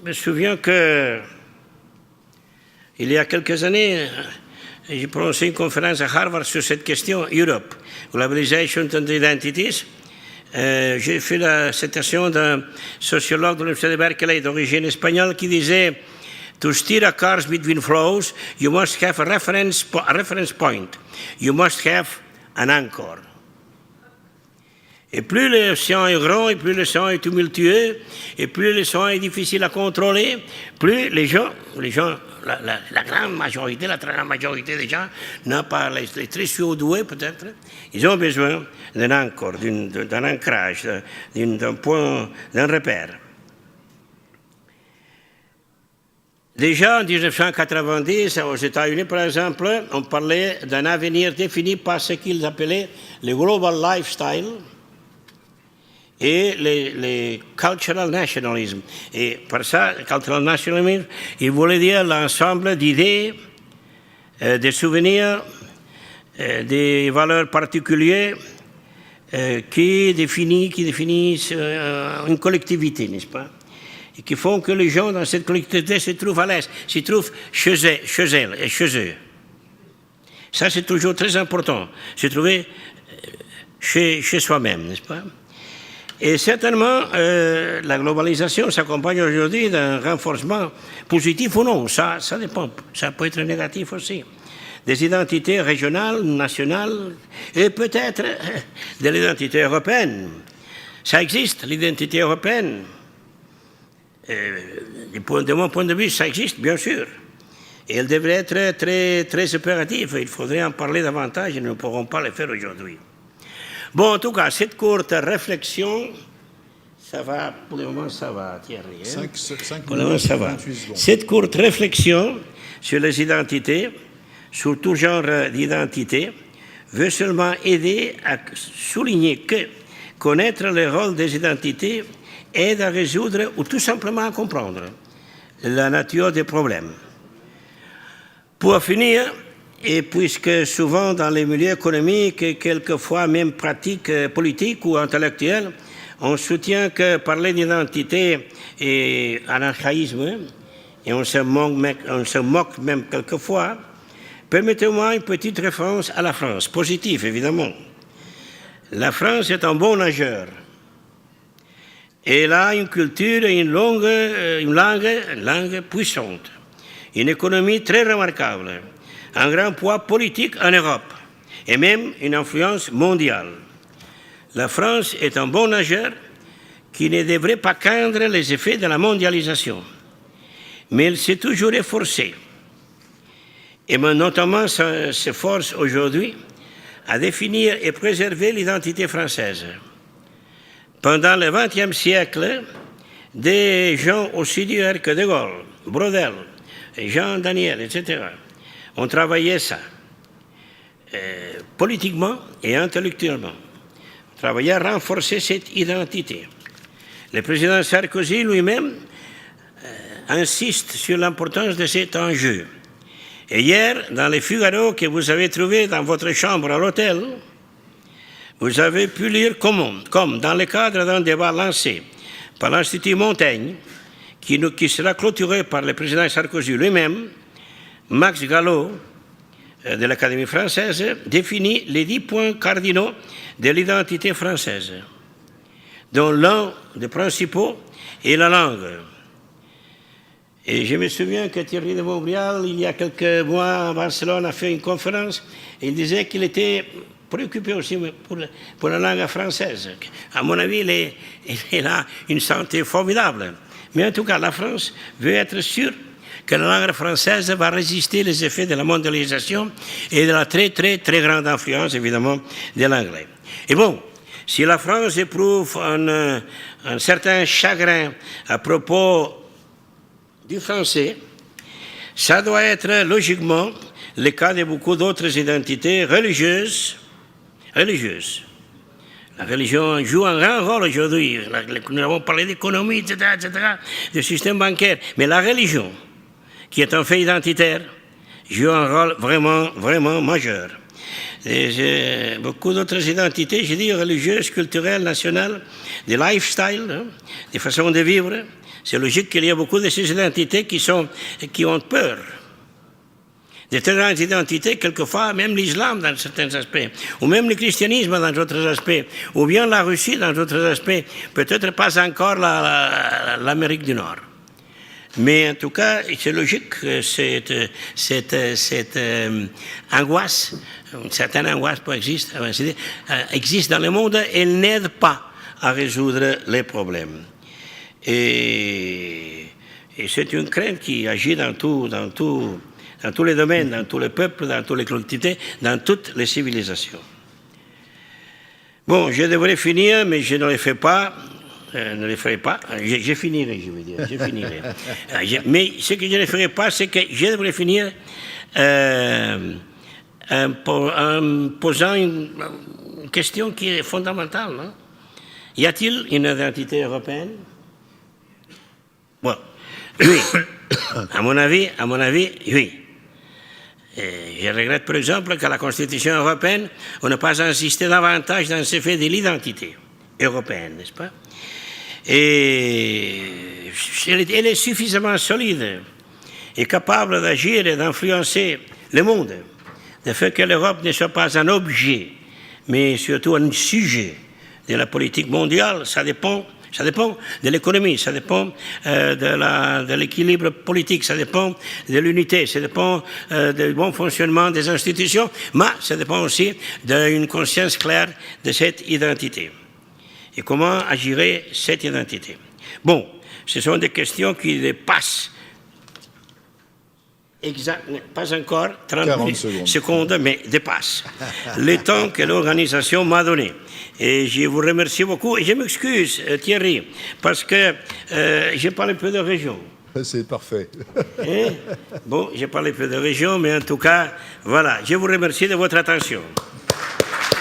me souviens que il y a quelques années, j'ai prononcé une conférence à Harvard sur cette question, Europe, Globalization and Identities. J'ai fait la citation d'un sociologue de l'Université de Berkeley d'origine espagnole qui disait to steer a course between flows, you must have a reference point. You must have an anchor. Et plus l'océan est grand, et plus l'océan est tumultueux, et plus l'océan est difficile à contrôler, plus les gens, la grande majorité, la très grande majorité des gens, n'ont pas les très surdoués peut-être, ils ont besoin d'un anchor, d'un ancrage, d'un point, d'un repère. Déjà en 1990, aux États-Unis par exemple, on parlait d'un avenir défini par ce qu'ils appelaient le global lifestyle et les cultural nationalism. Et par ça, cultural nationalism, il voulait dire l'ensemble d'idées, des souvenirs, des valeurs particulières qui définissent une collectivité, n'est-ce pas? Et qui font que les gens dans cette collectivité se trouvent à l'aise, se trouvent chez elles et chez eux. Ça, c'est toujours très important, se trouver chez soi-même, n'est-ce pas? Et certainement, la globalisation s'accompagne aujourd'hui d'un renforcement positif ou non, ça dépend, ça peut être négatif aussi. Des identités régionales, nationales, et peut-être de l'identité européenne. Ça existe, l'identité européenne. De mon point de vue, ça existe, bien sûr. Et elle devrait être très, très opérative. Il faudrait en parler davantage et nous ne pourrons pas le faire aujourd'hui. Bon, en tout cas, cette courte réflexion, ça va, pour le moment, ça va, Thierry. Hein? 5 pour le moment, ça va. Cette courte réflexion sur les identités, sur tout genre d'identité, veut seulement aider à souligner que connaître le rôle des identités aide à résoudre ou tout simplement à comprendre la nature des problèmes. Pour finir, et puisque souvent dans les milieux économiques et quelquefois même pratiques politiques ou intellectuelles, on soutient que parler d'identité est un archaïsme et on se moque même quelquefois, permettez-moi une petite référence à la France, positive évidemment. La France est un bon nageur. Elle a une culture et une langue puissante, une économie très remarquable, un grand poids politique en Europe et même une influence mondiale. La France est un bon nageur qui ne devrait pas craindre les effets de la mondialisation. Mais elle s'est toujours efforcée, et notamment s'efforce aujourd'hui, à définir et préserver l'identité française. Pendant le XXe siècle, des gens aussi divers que De Gaulle, Brodel, Jean Daniel, etc., ont travaillé ça, politiquement et intellectuellement. Travaillé à renforcer cette identité. Le président Sarkozy lui-même insiste sur l'importance de cet enjeu. Et hier, dans les Figaro que vous avez trouvé dans votre chambre à l'hôtel, vous avez pu lire comme dans le cadre d'un débat lancé par l'Institut Montaigne, qui sera clôturé par le président Sarkozy lui-même, Max Gallo, de l'Académie française, définit les 10 points cardinaux de l'identité française, dont l'un des principaux est la langue. Et je me souviens que Thierry de Montbrial, il y a quelques mois à Barcelone, a fait une conférence et il disait qu'il était préoccupé aussi pour la langue française. À mon avis, il a une santé formidable. Mais en tout cas, la France veut être sûre que la langue française va résister les effets de la mondialisation et de la très, très, très grande influence, évidemment, de l'anglais. Et bon, si la France éprouve un certain chagrin à propos du français, ça doit être logiquement le cas de beaucoup d'autres identités religieuses. La religion joue un grand rôle aujourd'hui. Nous avons parlé d'économie, etc., de système bancaire. Mais la religion, qui est un fait identitaire, joue un rôle vraiment, vraiment majeur. Et beaucoup d'autres identités, je dis religieuses, culturelles, nationales, des lifestyles, des façons de vivre, C'est logique qu'il y ait beaucoup de ces identités qui ont peur. De telles identités, quelquefois, même l'islam dans certains aspects, ou même le christianisme dans d'autres aspects, ou bien la Russie dans d'autres aspects, peut-être pas encore l'Amérique du Nord. Mais en tout cas, c'est logique que cette angoisse, une certaine angoisse existe dans le monde, elle n'aide pas à résoudre les problèmes. Et c'est une crainte qui agit dans tous les domaines, dans tous les peuples, dans toutes les collectivités, dans toutes les civilisations. Bon, je devrais finir, mais je ne le fais pas. Ne le ferai pas. Je finirai, je veux dire. Je finirai. Mais ce que je ne ferai pas, c'est que je devrais finir en posant une question qui est fondamentale. Non? Y a-t-il une identité européenne? Bon, oui. À mon avis, oui. Je regrette par exemple qu'à la Constitution européenne, on n'a pas insisté davantage dans ce fait de l'identité européenne, n'est-ce pas? Et elle est suffisamment solide et capable d'agir et d'influencer le monde, de faire que l'Europe ne soit pas un objet, mais surtout un sujet de la politique mondiale. Ça dépend de l'économie, ça dépend de l'équilibre politique, ça dépend de l'unité, ça dépend du bon fonctionnement des institutions, mais ça dépend aussi d'une conscience claire de cette identité. Et comment agirait cette identité? Bon, ce sont des questions qui dépassent pas encore 30 secondes, mais dépassent le temps que l'organisation m'a donné. Et je vous remercie beaucoup. Et je m'excuse, Thierry, parce que j'ai parlé peu de régions. C'est parfait. Bon, j'ai parlé peu de régions, mais en tout cas, voilà, je vous remercie de votre attention.